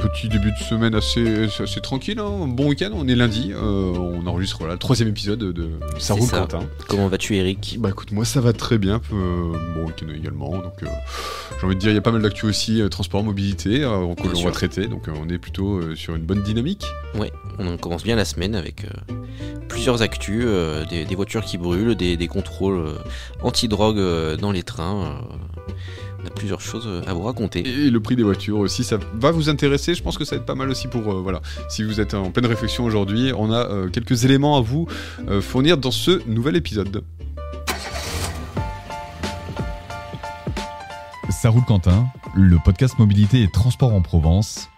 petit début de semaine assez tranquille, hein. Bon week-end, on est lundi, on enregistre le 3e épisode de Ça roule Quentin. Comment vas-tu Eric ? Bah écoute, moi ça va très bien, bon week-end également, donc j'ai envie de dire il y a pas mal d'actu aussi, transport, mobilité, que l'on va traiter, donc on est plutôt sur une bonne dynamique. Ouais, on commence bien la semaine avec plusieurs actus, des voitures qui brûlent, des contrôles anti-drogue dans les trains. On a plusieurs choses à vous raconter. Et le prix des voitures aussi, ça va vous intéresser. Je pense que ça va être pas mal aussi pour, si vous êtes en pleine réflexion aujourd'hui, on a quelques éléments à vous fournir dans ce nouvel épisode. Ça roule Quentin, le podcast mobilité et transport en Provence.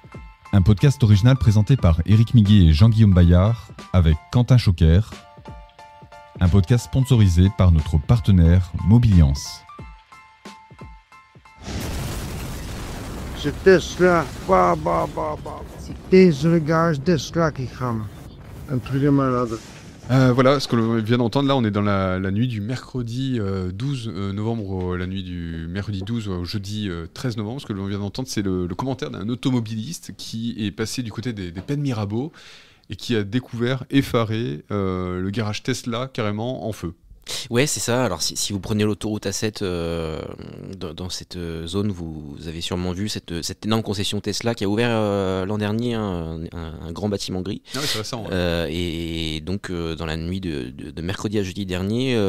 Un podcast original présenté par Éric Miguet et Jean-Guillaume Bayard avec Quentin Choquer. Un podcast sponsorisé par notre partenaire Mobiliance. C'est Tesla, c'est des regards Tesla qui crament. Un truc de malade. Voilà, ce que l'on vient d'entendre là, on est dans la nuit du mercredi 12 novembre, la nuit du mercredi 12 au jeudi 13 novembre. Ce que l'on vient d'entendre, c'est le commentaire d'un automobiliste qui est passé du côté des Pennes Mirabeau et qui a découvert, effaré, le garage Tesla carrément en feu. Ouais, c'est ça. Alors, si vous prenez l'autoroute A7 dans cette zone, vous avez sûrement vu cette énorme concession Tesla qui a ouvert l'an dernier un grand bâtiment gris. Ah oui, c'est récent. Ouais. Et donc, dans la nuit de mercredi à jeudi dernier,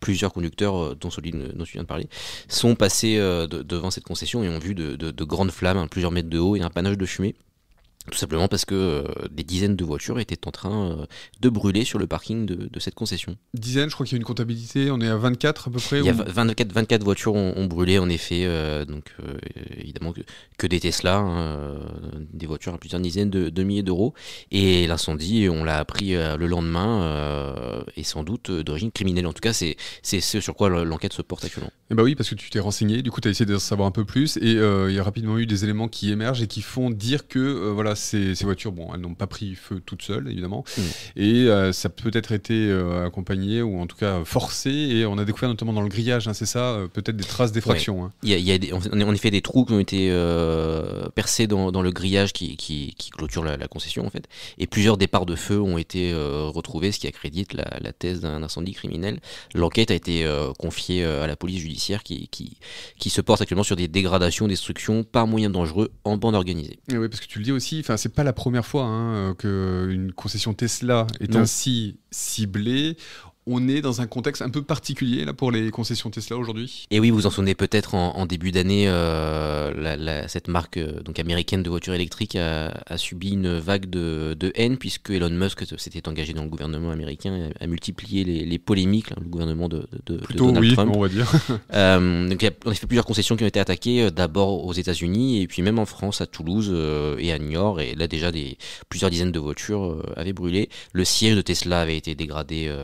plusieurs conducteurs, dont celui dont tu viens de parler, sont passés devant cette concession et ont vu de grandes flammes, plusieurs mètres de haut et un panache de fumée. Tout simplement parce que des dizaines de voitures étaient en train de brûler sur le parking de cette concession. Dizaines, je crois qu'il y a une comptabilité, on est à 24 à peu près. Il y a 24 voitures ont brûlé en effet, donc évidemment que des Tesla, des voitures à plusieurs dizaines de milliers d'euros. Et l'incendie, on l'a appris le lendemain, est sans doute d'origine criminelle. En tout cas, c'est ce sur quoi l'enquête se porte actuellement. Et bah oui, parce que tu t'es renseigné, du coup tu as essayé d'en savoir un peu plus, et il y a rapidement eu des éléments qui émergent et qui font dire que ces voitures, bon, elles n'ont pas pris feu toutes seules, évidemment, et ça a peut-être été accompagné, ou en tout cas forcé, et on a découvert notamment dans le grillage, c'est ça, peut-être des traces d'effraction. Ouais. Il y a en effet des trous qui ont été percés dans le grillage qui clôture la concession, en fait, et plusieurs départs de feu ont été retrouvés, ce qui accrédite la thèse d'un incendie criminel. L'enquête a été confiée à la police judiciaire qui se porte actuellement sur des dégradations, destructions par moyens dangereux en bande organisée. Et oui, parce que tu le dis aussi, c'est pas la première fois qu'une concession Tesla est ainsi ciblée. On est dans un contexte un peu particulier là, pour les concessions Tesla aujourd'hui. Et oui, vous en souvenez peut-être en début d'année, cette marque donc américaine de voitures électriques a subi une vague de haine puisque Elon Musk s'était engagé dans le gouvernement américain, a multiplié les polémiques, le gouvernement de Donald Trump. On va dire. Donc il y a en effet plusieurs concessions qui ont été attaquées, d'abord aux États-Unis et puis même en France, à Toulouse et à Niort. Et là déjà plusieurs dizaines de voitures avaient brûlé. Le siège de Tesla avait été dégradé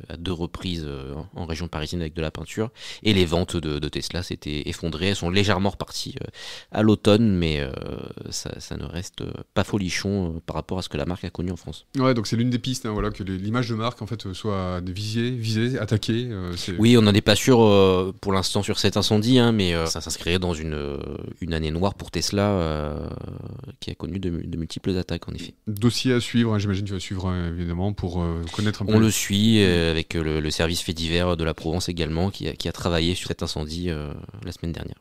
à 2 reprises en région parisienne avec de la peinture, et les ventes de Tesla s'étaient effondrées. Elles sont légèrement reparties à l'automne, mais ça ne reste pas folichon par rapport à ce que la marque a connu en France. Ouais, donc c'est l'une des pistes, que l'image de marque en fait soit visée, attaquée. Oui, on n'en est pas sûr pour l'instant sur cet incendie, mais ça s'inscrirait dans une année noire pour Tesla qui a connu de multiples attaques en effet. Dossier à suivre, j'imagine que tu vas suivre évidemment pour connaître un peu. On le suit avec le service fait divers de la Provence également qui a travaillé sur cet incendie la semaine dernière.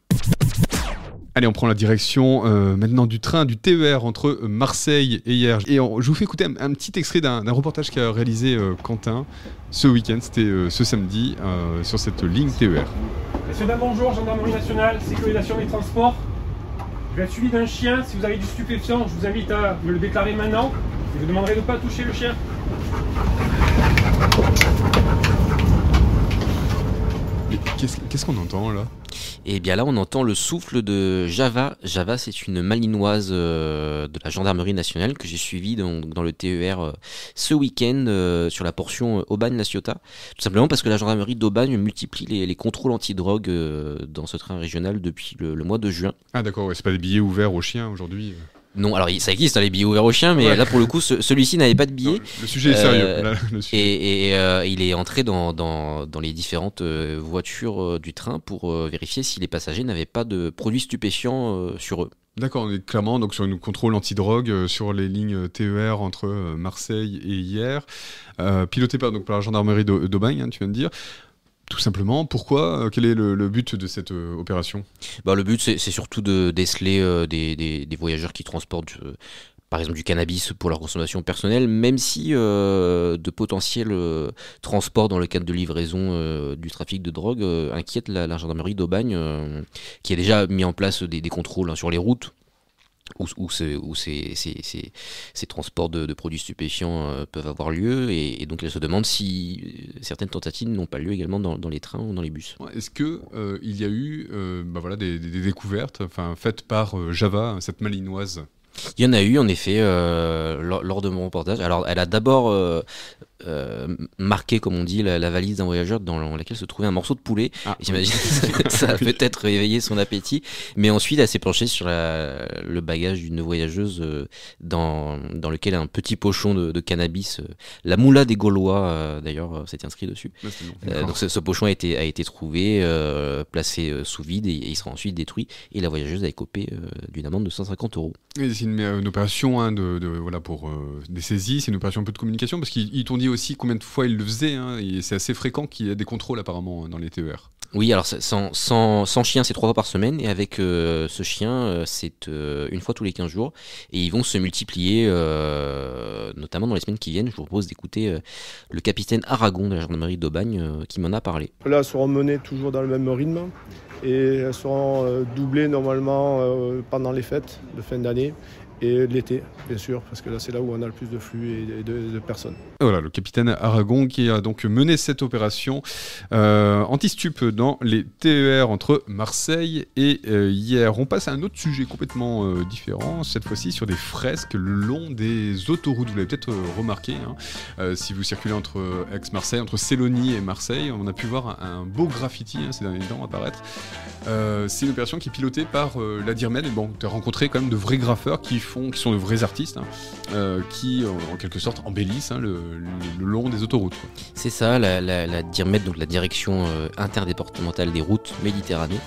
Allez, on prend la direction maintenant du train, du TER entre Marseille et Hyères. Et je vous fais écouter un petit extrait d'un reportage qu'a réalisé Quentin ce week-end, c'était ce samedi, sur cette ligne TER. Messieurs, dames, bonjour, gendarmerie nationale, sécurisation des transports. Je vais être suivi d'un chien. Si vous avez du stupéfiant, je vous invite à me le déclarer maintenant. Je vous demanderai de ne pas toucher le chien. Mais qu'est-ce qu'on entend là ? Et bien là, on entend le souffle de Java. Java, c'est une malinoise de la gendarmerie nationale que j'ai suivie dans le TER ce week-end sur la portion Aubagne-La Ciotat. Tout simplement parce que la gendarmerie d'Aubagne multiplie les contrôles antidrogue dans ce train régional depuis le mois de juin. Ah d'accord, ouais, c'est pas des billets ouverts aux chiens aujourd'hui. Non, alors ça existe les billets ouverts aux chiens, mais là pour le coup celui-ci n'avait pas de billets. Non, le sujet est sérieux. Là, le sujet. Et il est entré dans les différentes voitures du train pour vérifier si les passagers n'avaient pas de produits stupéfiants sur eux. D'accord, on est clairement donc, sur un contrôle antidrogue sur les lignes TER entre Marseille et Hyères, piloté par la gendarmerie d'Aubagne, tu viens de dire. Tout simplement, pourquoi quel est le but de cette opération ? Le but, c'est surtout de déceler des voyageurs qui transportent par exemple du cannabis pour leur consommation personnelle, même si de potentiels transports dans le cadre de livraison du trafic de drogue inquiètent la gendarmerie d'Aubagne, qui a déjà mis en place des contrôles sur les routes où ces transports de produits stupéfiants peuvent avoir lieu, et donc elle se demande si certaines tentatives n'ont pas lieu également dans les trains ou dans les bus. Est-ce que il y a eu des découvertes faites par Java, cette malinoise ? Il y en a eu en effet lors de mon reportage. Alors elle a d'abord marqué, comme on dit, la valise d'un voyageur dans laquelle se trouvait un morceau de poulet. J'imagine que ça a peut-être éveillé son appétit, mais ensuite elle s'est penchée sur le bagage d'une voyageuse dans lequel un petit pochon de cannabis, la moula des Gaulois d'ailleurs, s'était inscrit dessus. Donc ce pochon a été trouvé, placé sous vide, et il sera ensuite détruit, et la voyageuse a écopé d'une amende de 150 €. Et c'est une opération pour des saisies, c'est une opération un peu de communication, parce qu'ils t'ont dit aussi combien de fois ils le faisaient, et c'est assez fréquent qu'il y ait des contrôles apparemment dans les TER. Oui, alors sans chien, c'est 3 fois par semaine, et avec ce chien, c'est une fois tous les 15 jours, et ils vont se multiplier, notamment dans les semaines qui viennent. Je vous propose d'écouter le capitaine Aragon de la gendarmerie d'Aubagne qui m'en a parlé. Là, elles seront menées toujours dans le même rythme, et elles seront doublées normalement pendant les fêtes de fin d'année. Et l'été, bien sûr, parce que là, c'est là où on a le plus de flux et de personnes. Voilà, le capitaine Aragon qui a donc mené cette opération anti-stup dans les TER entre Marseille et Hyères. On passe à un autre sujet complètement différent, cette fois-ci sur des fresques le long des autoroutes. Vous l'avez peut-être remarqué, si vous circulez entre Aix-Marseille, entre Sélonie et Marseille, on a pu voir un beau graffiti ces derniers temps apparaître. C'est une opération qui est pilotée par la DIRMED. Et bon, tu as rencontré quand même de vrais graffeurs qui sont de vrais artistes, qui en quelque sorte embellissent le long des autoroutes, quoi. C'est ça, la DIRMED, donc la direction interdépartementale des routes Méditerranée.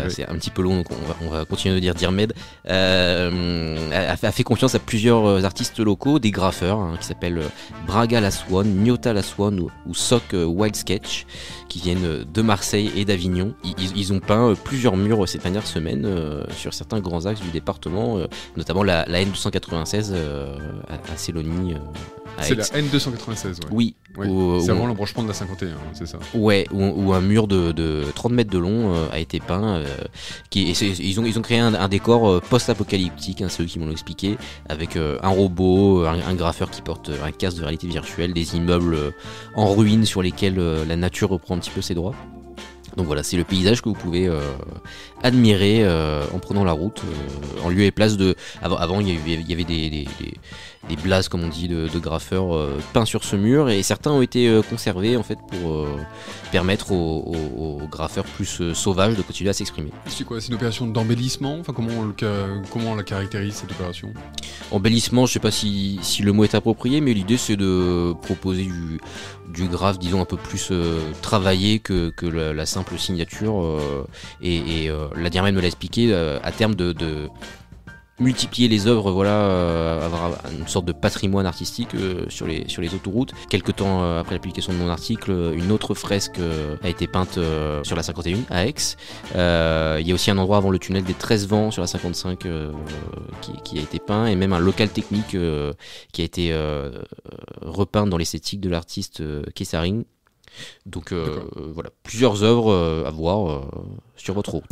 C'est un petit peu long, donc on va continuer de dire DIRMED. A fait confiance à plusieurs artistes locaux, des graffeurs qui s'appellent Braga Laswan, Nyota Laswan ou Soc Wild Sketch, qui viennent de Marseille et d'Avignon. Ils ont peint plusieurs murs ces dernières semaines sur certains grands axes du département, notamment la N296 à Sélonie. C'est la N296, ouais. Oui. C'est avant l'embranchement de la 51, c'est ça. Ouais, où un mur de 30 mètres de long a été peint. Ils ont créé un décor post-apocalyptique, c'est eux qui m'ont expliqué, avec un robot, un graffeur qui porte un casque de réalité virtuelle, des immeubles en ruine sur lesquels la nature reprend un petit peu ses droits. Donc voilà, c'est le paysage que vous pouvez admirer en prenant la route, en lieu et place de... Avant, il y avait des blases, comme on dit, de graffeurs peints sur ce mur, et certains ont été conservés en fait pour permettre aux graffeurs plus sauvages de continuer à s'exprimer. C'est quoi ? C'est une opération d'embellissement ? Comment on la caractérise, cette opération ? Embellissement, je sais pas si le mot est approprié, mais l'idée c'est de proposer du graphe, disons, un peu plus travaillé que la simple signature, et la DIRMED me l'a expliqué, à terme de multiplier les œuvres, avoir une sorte de patrimoine artistique sur les autoroutes. Quelque temps après la publication de mon article, une autre fresque a été peinte sur la 51 à Aix. Il y a aussi un endroit avant le tunnel des 13 vents sur la 55 qui a été peint, et même un local technique qui a été repeint dans l'esthétique de l'artiste Kessaring. Donc voilà, plusieurs œuvres à voir sur votre route.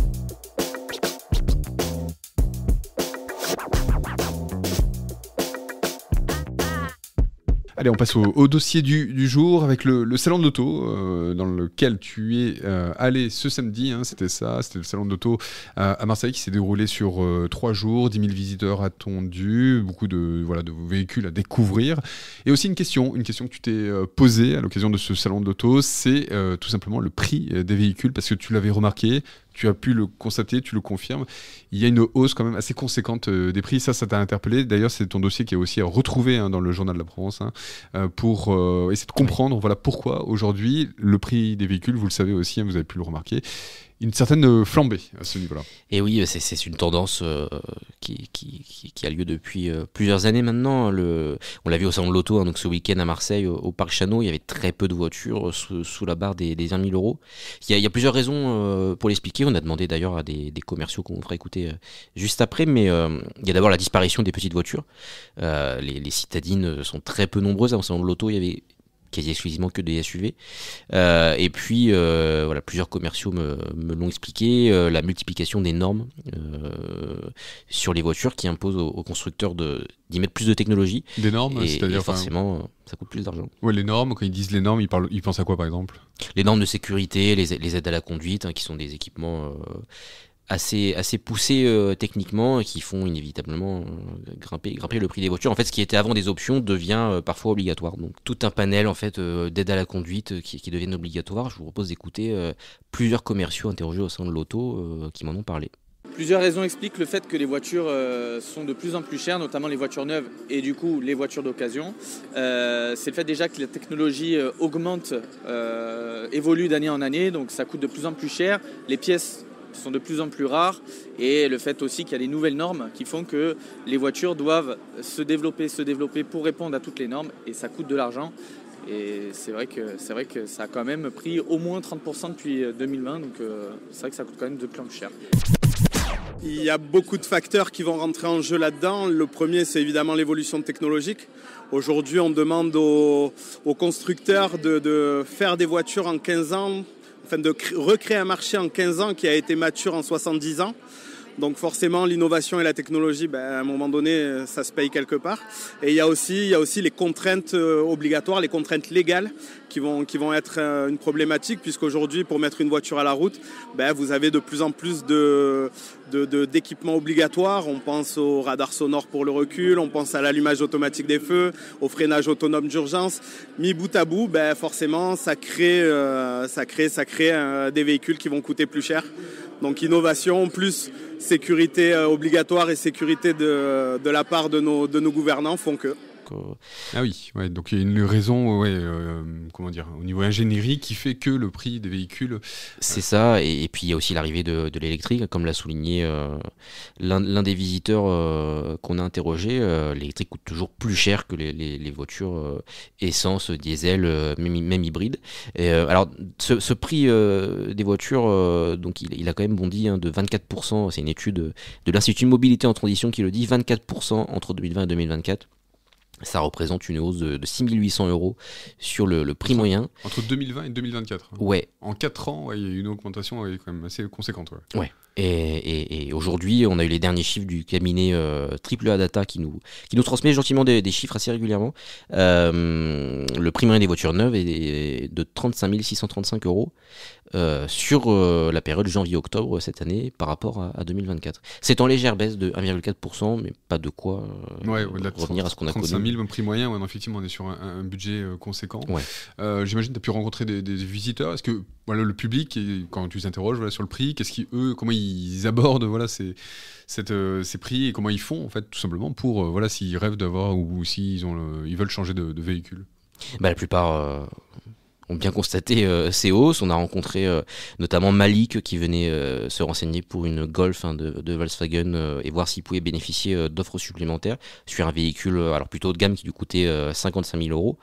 Allez, on passe au dossier du jour avec le salon de l'auto dans lequel tu es allé ce samedi, c'était le salon de l'auto à Marseille qui s'est déroulé sur 3 jours, 10 000 visiteurs attendus, beaucoup de véhicules à découvrir, et aussi une question que tu t'es posée à l'occasion de ce salon de l'auto, c'est tout simplement le prix des véhicules, parce que tu l'avais remarqué, tu as pu le constater, tu le confirmes, il y a une hausse quand même assez conséquente des prix. Ça t'a interpellé. D'ailleurs, c'est ton dossier qui est aussi retrouvé dans le Journal de la Provence, pour essayer de comprendre pourquoi aujourd'hui le prix des véhicules, vous le savez aussi, vous avez pu le remarquer, une certaine flambée à ce niveau-là. Et oui, c'est une tendance qui a lieu depuis plusieurs années maintenant. On l'a vu au salon de l'auto, donc ce week-end à Marseille, au Parc Chano, il y avait très peu de voitures sous la barre des 20 000 euros. Il y a plusieurs raisons pour l'expliquer. On a demandé d'ailleurs à des commerciaux qu'on fera écouter juste après, mais il y a d'abord la disparition des petites voitures. Les citadines sont très peu nombreuses. Au salon de l'auto, il y avait quasi exclusivement que des SUV. Et puis, voilà, plusieurs commerciaux me l'ont expliqué, la multiplication des normes sur les voitures qui imposent aux constructeurs d'y mettre plus de technologie. Des normes, c'est-à-dire forcément, ça coûte plus d'argent. Ouais, les normes, quand ils disent les normes, ils pensent à quoi par exemple? Les normes de sécurité, les aides à la conduite, qui sont des équipements assez poussés techniquement et qui font inévitablement grimper le prix des voitures. En fait, ce qui était avant des options devient parfois obligatoire. Donc tout un panel en fait d'aides à la conduite qui deviennent obligatoires. Je vous propose d'écouter plusieurs commerciaux interrogés au sein de l'auto qui m'en ont parlé. Plusieurs raisons expliquent le fait que les voitures sont de plus en plus chères, notamment les voitures neuves et du coup les voitures d'occasion. C'est le fait déjà que la technologie augmente, évolue d'année en année, donc ça coûte de plus en plus cher. Les pièces sont de plus en plus rares et le fait aussi qu'il y a des nouvelles normes qui font que les voitures doivent se développer pour répondre à toutes les normes et ça coûte de l'argent. Et c'est vrai que ça a quand même pris au moins 30% depuis 2020, donc c'est vrai que ça coûte quand même de plus en plus cher. Il y a beaucoup de facteurs qui vont rentrer en jeu là-dedans. Le premier, c'est évidemment l'évolution technologique. Aujourd'hui, on demande aux constructeurs de faire des voitures en 15 ans, enfin de recréer un marché en 15 ans qui a été mature en 70 ans. Donc forcément, l'innovation et la technologie, à un moment donné, ça se paye quelque part. Et il y a aussi les contraintes obligatoires, les contraintes légales qui vont être une problématique, puisqu'aujourd'hui, pour mettre une voiture à la route, vous avez de plus en plus d'équipements obligatoires. On pense au radar sonore pour le recul, on pense à l'allumage automatique des feux, au freinage autonome d'urgence. Mis bout à bout, forcément, ça crée des véhicules qui vont coûter plus cher. Donc innovation plus sécurité obligatoire et sécurité de la part de nos gouvernants font que. Ah oui, ouais, donc il y a une raison, comment dire, au niveau ingénierie qui fait que le prix des véhicules. C'est ça, et puis il y a aussi l'arrivée de l'électrique, comme l'a souligné l'un des visiteurs qu'on a interrogé. L'électrique coûte toujours plus cher que les voitures essence, diesel, même hybride. Alors ce prix des voitures, donc il a quand même bondi de 24%. C'est une étude de l'Institut Mobilité en Transition qui le dit, 24% entre 2020 et 2024. Ça représente une hausse de 6 800 € sur le prix moyen. Entre 2020 et 2024. Ouais. En 4 ans, il y a eu une augmentation quand même assez conséquente. Ouais. Et aujourd'hui, on a eu les derniers chiffres du cabinet AAA Data qui nous transmet gentiment des chiffres assez régulièrement. Le prix moyen des voitures neuves est de 35 635 € sur la période janvier-octobre cette année par rapport à 2024. C'est en légère baisse de 1,4%, mais pas de quoi revenir à ce qu'on a connu. 35 000, prix moyen, effectivement, on est sur un budget conséquent. Ouais. J'imagine que tu as pu rencontrer des visiteurs. Est-ce que le public, quand tu les interroges sur le prix, comment ils abordent ces prix et comment ils font en fait tout simplement pour s'ils rêvent d'avoir ou s'ils ils veulent changer de véhicule? La plupart ont bien constaté ces hausses. On a rencontré notamment Malik qui venait se renseigner pour une Golf de Volkswagen et voir s'il pouvait bénéficier d'offres supplémentaires sur un véhicule alors plutôt haut de gamme qui lui coûtait 55 000 €.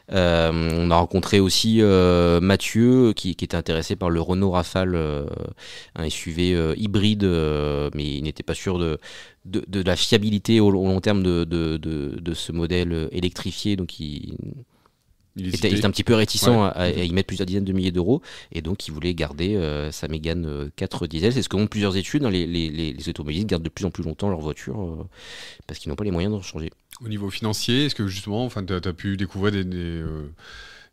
On a rencontré aussi Mathieu qui était intéressé par le Renault Rafale, un SUV hybride, mais il n'était pas sûr de la fiabilité au long terme de ce modèle électrifié, donc il était un petit peu réticent à y mettre plusieurs dizaines de milliers d'euros, et donc il voulait garder sa Mégane 4 diesel. C'est ce que montrent plusieurs études. Les automobilistes gardent de plus en plus longtemps leur voiture parce qu'ils n'ont pas les moyens d'en changer. Au niveau financier, est-ce que justement tu as pu découvrir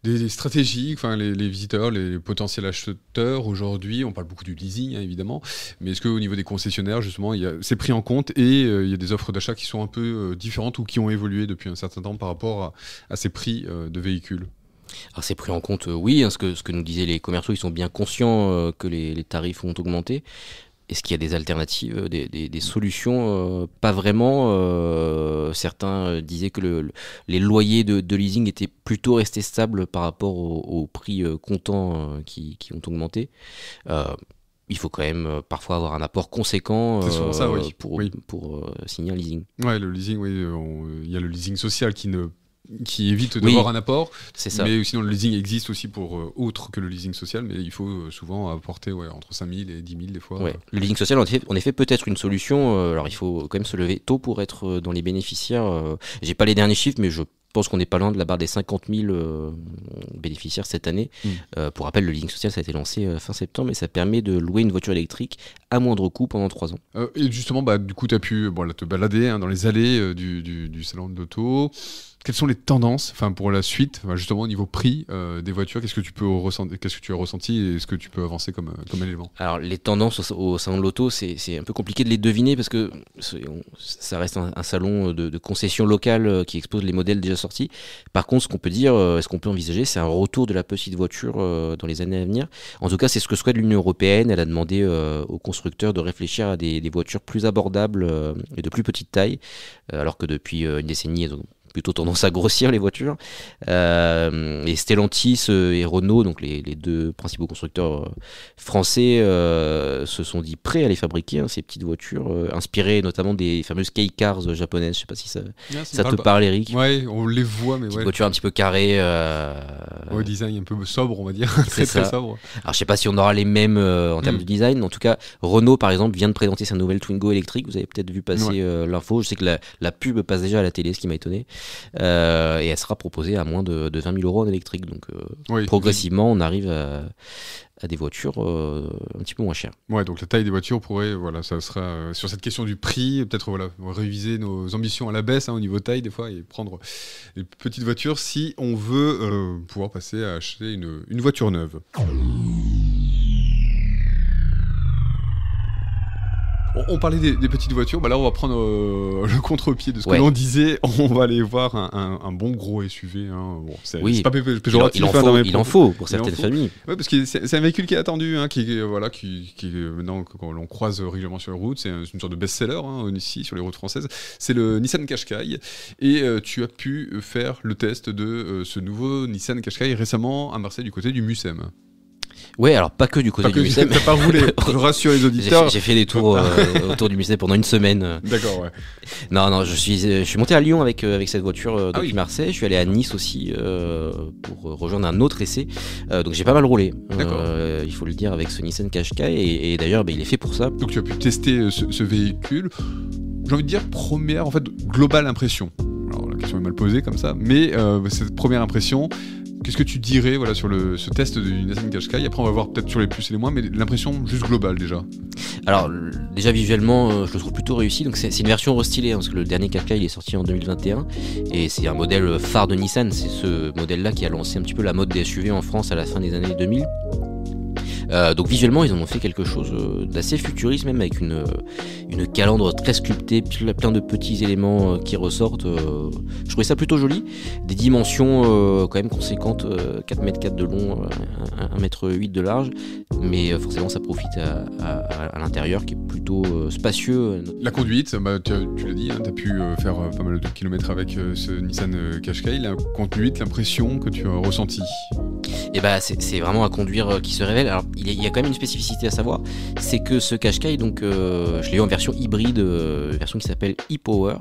des stratégies, les visiteurs, les potentiels acheteurs aujourd'hui, on parle beaucoup du leasing évidemment, mais est-ce qu'au niveau des concessionnaires justement c'est pris en compte et il y a des offres d'achat qui sont un peu différentes ou qui ont évolué depuis un certain temps par rapport à ces prix de véhicules? Alors c'est pris en compte, oui, ce que nous disaient les commerciaux, ils sont bien conscients que les tarifs ont augmenté. Est-ce qu'il y a des alternatives, des solutions? Pas vraiment. Certains disaient que les loyers de leasing étaient plutôt restés stables par rapport aux prix comptants qui ont augmenté. il faut quand même parfois avoir un apport conséquent ça, oui. pour signer un leasing. Ouais, le leasing, oui, il y a le leasing social qui évite d'avoir un apport. C'est ça. Mais sinon, le leasing existe aussi pour autre que le leasing social, mais il faut souvent apporter entre 5 000 et 10 000 des fois. Ouais. Le leasing social, en effet, peut être une solution. Alors, il faut quand même se lever tôt pour être dans les bénéficiaires. J'ai pas les derniers chiffres, mais je pense qu'on n'est pas loin de la barre des 50 000 bénéficiaires cette année. Pour rappel, le leasing social, ça a été lancé fin septembre et ça permet de louer une voiture électrique à moindre coût pendant 3 ans. Et justement, du coup, tu as pu te balader dans les allées du salon de l'auto. Quelles sont les tendances pour la suite, justement au niveau prix des voitures? Qu'est-ce que tu as ressenti et est-ce que tu peux avancer comme élément? Alors les tendances au salon de l'auto, c'est un peu compliqué de les deviner parce que ça reste un salon de concession locale qui expose les modèles déjà sortis. Par contre, ce qu'on peut dire, ce qu'on peut envisager, c'est un retour de la petite voiture dans les années à venir. En tout cas, c'est ce que souhaite l'Union européenne. Elle a demandé aux constructeurs de réfléchir à des voitures plus abordables et de plus petite taille, alors que depuis une décennie, elles ont plutôt tendance à grossir les voitures. Et Stellantis et Renault, donc les deux principaux constructeurs français, se sont dit prêts à les fabriquer, ces petites voitures, inspirées notamment des fameuses kei cars japonaises. Je sais pas si ça te parle, Eric. Ouais, on les voit, mais petites voitures un petit peu carrées. Au design un peu sobre, on va dire. C'est très sobre. Alors je sais pas si on aura les mêmes en termes de design. En tout cas, Renault par exemple vient de présenter sa nouvelle Twingo électrique. Vous avez peut-être vu passer l'info. Je sais que la pub passe déjà à la télé, ce qui m'a étonné. Et elle sera proposée à moins de 20 000 euros en électrique. Donc progressivement, on arrive à des voitures un petit peu moins chères. Ouais, donc la taille des voitures pourrait, ça sera sur cette question du prix, peut-être réviser nos ambitions à la baisse au niveau taille des fois et prendre les petites voitures si on veut pouvoir passer à acheter une voiture neuve. On parlait des petites voitures, là on va prendre le contre-pied de ce que l'on disait. On va aller voir un bon gros SUV. C'est pas péjoratif. Il en faut pour certaines familles. Oui, parce que c'est un véhicule qui est attendu, qui maintenant quand l'on croise régulièrement sur les routes, c'est une sorte de best-seller ici sur les routes françaises. C'est le Nissan Qashqai et tu as pu faire le test de ce nouveau Nissan Qashqai récemment à Marseille du côté du Mucem. Ouais, alors pas que du côté du Mucem. T'as pas roulé, je rassure les auditeurs. J'ai fait des tours autour du Mucem pendant une semaine. D'accord, ouais. Non, je suis monté à Lyon avec cette voiture depuis Marseille. Je suis allé à Nice aussi pour rejoindre un autre essai. Donc j'ai pas mal roulé. Il faut le dire avec ce Nissan Qashqai et d'ailleurs il est fait pour ça. Donc tu as pu tester ce véhicule. J'ai envie de dire première, globale impression. Alors la question est mal posée comme ça, mais cette première impression. Qu'est-ce que tu dirais sur ce test du Nissan Qashqai? Après on va voir peut-être sur les plus et les moins, mais l'impression juste globale déjà. Alors déjà visuellement je le trouve plutôt réussi, donc c'est une version restylée parce que le dernier Qashqai il est sorti en 2021 et c'est un modèle phare de Nissan. C'est ce modèle là qui a lancé un petit peu la mode des SUV en France à la fin des années 2000. Donc visuellement ils en ont fait quelque chose d'assez futuriste, même avec une calandre très sculptée, plein de petits éléments qui ressortent. Je trouvais ça plutôt joli, des dimensions quand même conséquentes, 4,4 m de long, 1,8 m de large, mais forcément ça profite à l'intérieur qui est plutôt spacieux. La conduite, tu l'as dit, tu as pu faire pas mal de kilomètres avec ce Nissan Qashqai. La conduite, l'impression que tu as ressentie? Et c'est vraiment un conduire qui se révèle. Alors il y a quand même une spécificité à savoir, c'est que ce Qashqai, donc je l'ai eu en version hybride, version qui s'appelle e-Power,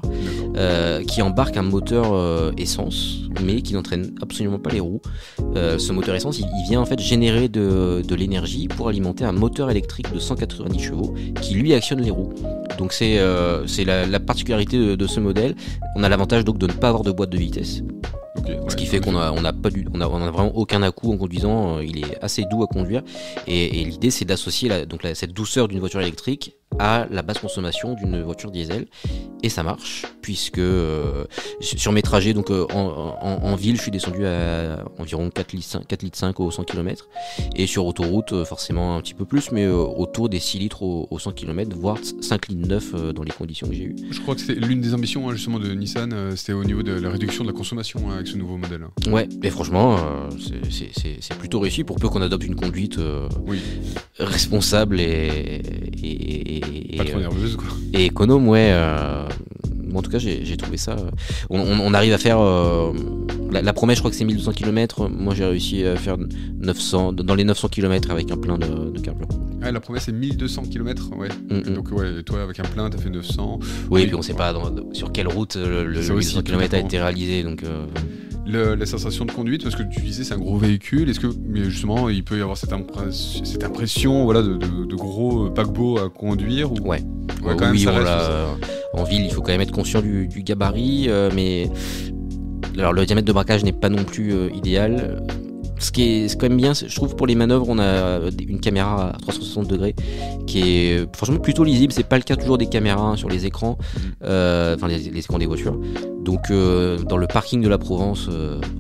qui embarque un moteur essence, mais qui n'entraîne absolument pas les roues. Ce moteur essence, il vient en fait générer de l'énergie pour alimenter un moteur électrique de 190 chevaux qui lui actionne les roues. Donc c'est la particularité de ce modèle. On a l'avantage donc de ne pas avoir de boîte de vitesse. Ce qui fait qu'on a vraiment aucun à-coup en conduisant. Il est assez doux à conduire et l'idée c'est d'associer cette douceur d'une voiture électrique à la basse consommation d'une voiture diesel, et ça marche puisque sur mes trajets donc en ville je suis descendu à environ 4,5 litres au 100 km et sur autoroute forcément un petit peu plus, mais autour des 6 litres au 100 km, voire 5 litres 9 dans les conditions que j'ai eues. Je crois que c'est l'une des ambitions justement de Nissan, c'était au niveau de la réduction de la consommation avec ce nouveau modèle. Ouais, et franchement c'est plutôt réussi pour peu qu'on adopte une conduite responsable et pas trop nerveuse quoi. Et économe, ouais. En tout cas j'ai trouvé ça. On arrive à faire la promesse, je crois que c'est 1200 km. Moi j'ai réussi à faire 900 dans les 900 km avec un plein de carburant. Ah, la promesse c'est 1200 km, ouais. Donc ouais, toi avec un plein t'as fait 900. Oui, puis on sait pas sur quelle route le 1200 km a été réalisé, donc... La sensation de conduite, parce que tu disais c'est un gros véhicule, est-ce que mais justement il peut y avoir cette impression voilà, de gros paquebot à conduire ou... Ouais, quand même, ça reste, en ville il faut quand même être conscient du gabarit, mais alors, le diamètre de braquage n'est pas non plus idéal. Ce qui est quand même bien, je trouve, pour les manœuvres, on a une caméra à 360 degrés qui est franchement plutôt lisible. C'est pas le cas toujours des caméras sur les écrans, enfin les écrans des voitures. Donc dans le parking de la Provence,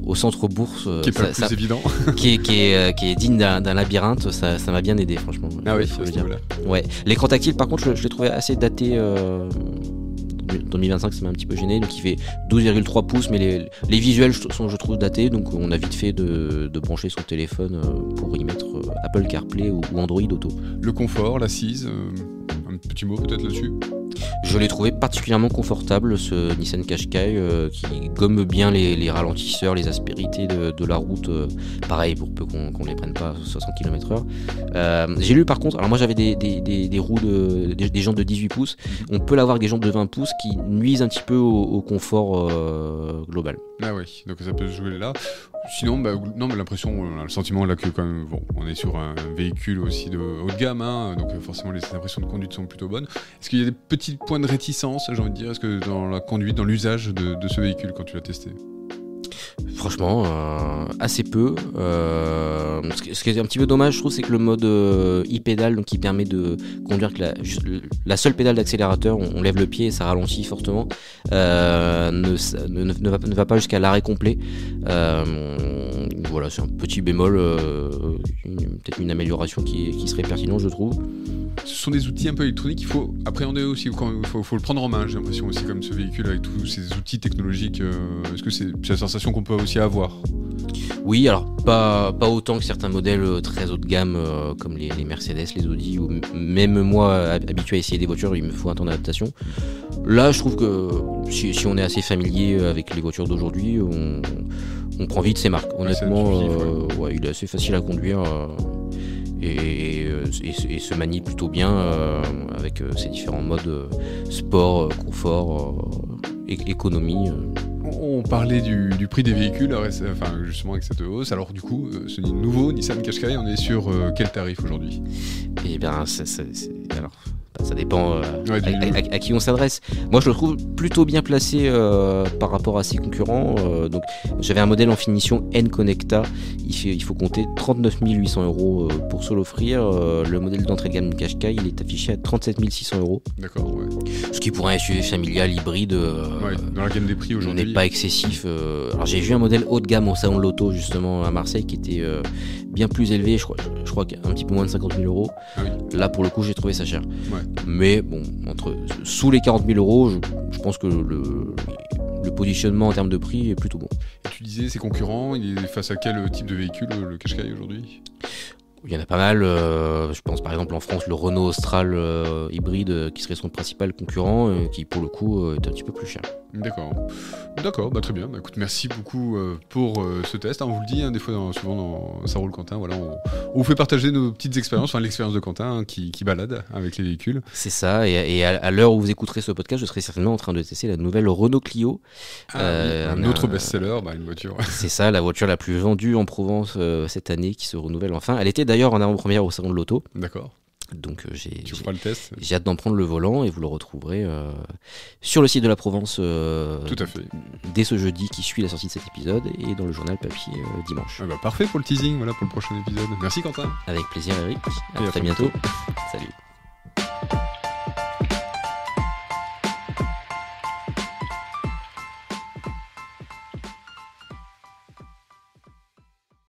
au centre bourse, qui est pas plus évident, qui est digne d'un labyrinthe, ça m'a bien aidé franchement. Ah oui, je veux dire. Ouais. L'écran tactile, par contre, je l'ai trouvé assez daté. Dans 2025, ça m'a un petit peu gêné, donc il fait 12,3 pouces, mais les visuels sont, je trouve, datés, donc on a vite fait de brancher son téléphone pour y mettre Apple CarPlay ou Android Auto. Le confort, l'assise, un petit mot peut-être là-dessus? Je l'ai trouvé particulièrement confortable, ce Nissan Qashqai, qui gomme bien les ralentisseurs, les aspérités de la route, pareil pour peu qu'on ne les prenne pas à 60 km/h. J'ai lu par contre, alors moi j'avais des roues, des jantes de 18 pouces, on peut l'avoir avec des jantes de 20 pouces qui nuisent un petit peu au confort global. Ah oui, donc ça peut se jouer là. Sinon, non, mais l'impression, on a le sentiment là que quand même, bon, on est sur un véhicule aussi de haut de gamme, hein, donc forcément les impressions de conduite sont plutôt bonnes. Est-ce qu'il y a des petits points de réticence, j'ai envie de dire, est-ce que dans la conduite, dans l'usage de ce véhicule quand tu l'as testé? Franchement, assez peu. Ce qui est un petit peu dommage, je trouve, c'est que le mode e-pédale, donc qui permet de conduire que la seule pédale d'accélérateur, on lève le pied et ça ralentit fortement, ne va pas jusqu'à l'arrêt complet. Voilà, c'est un petit bémol, peut-être une amélioration qui serait pertinente, je trouve. Ce sont des outils un peu électroniques qu'il faut appréhender aussi, il faut le prendre en main, j'ai l'impression aussi, comme ce véhicule avec tous ces outils technologiques. Est-ce que c'est la sensation qu'on peut aussi avoir? Oui, alors pas autant que certains modèles très haut de gamme comme les Mercedes, les Audi, ou même moi habitué à essayer des voitures, il me faut un temps d'adaptation. Là, je trouve que si on est assez familier avec les voitures d'aujourd'hui, on prend vite ses marques. Honnêtement, il est assez facile à conduire. Et se manie plutôt bien avec ses différents modes sport, confort, économie. On parlait du prix des véhicules, enfin justement avec cette hausse. Alors du coup, ce nouveau Nissan Qashqai, on est sur quel tarif aujourd'hui? Eh bien, alors, ça dépend à qui on s'adresse. Moi, je le trouve plutôt bien placé par rapport à ses concurrents. Donc, j'avais un modèle en finition N-Connecta. Il faut compter 39 800 € pour se l'offrir. Le modèle d'entrée de gamme de Qashqai, il est affiché à 37 600 €. D'accord, ouais. Ce qui pour un SUV familial hybride dans la gamme des prix aujourd'hui n'est pas excessif. Alors, j'ai vu un modèle haut de gamme au salon de l'auto justement à Marseille qui était bien plus élevé. Je crois qu'un petit peu moins de 50 000 €. Ah oui. Là, pour le coup, j'ai trouvé ça cher. Ouais. Mais bon, sous les 40 000 €, je pense que le positionnement en termes de prix est plutôt bon. Et tu disais, ses concurrents, il est face à quel type de véhicule le Qashqai aujourd'hui? Il y en a pas mal. Je pense par exemple en France, le Renault Austral hybride qui serait son principal concurrent, qui pour le coup est un petit peu plus cher. D'accord, très bien. Écoute, merci beaucoup pour ce test. On vous le dit, des fois, souvent dans Ça roule Quentin, voilà, on vous fait partager nos petites expériences, enfin l'expérience de Quentin qui balade avec les véhicules. C'est ça, et à l'heure où vous écouterez ce podcast, je serai certainement en train de tester la nouvelle Renault Clio. Un autre best-seller, une voiture. C'est ça, la voiture la plus vendue en Provence cette année qui se renouvelle enfin. Elle était d'ailleurs en avant-première au salon de l'auto. D'accord. Donc tu feras le test. J'ai hâte d'en prendre le volant et vous le retrouverez sur le site de la Provence tout à fait. Dès ce jeudi qui suit la sortie de cet épisode et dans le journal papier dimanche. Parfait pour le teasing, voilà, pour le prochain épisode. Merci Quentin. Avec plaisir Eric, à très bientôt. Salut.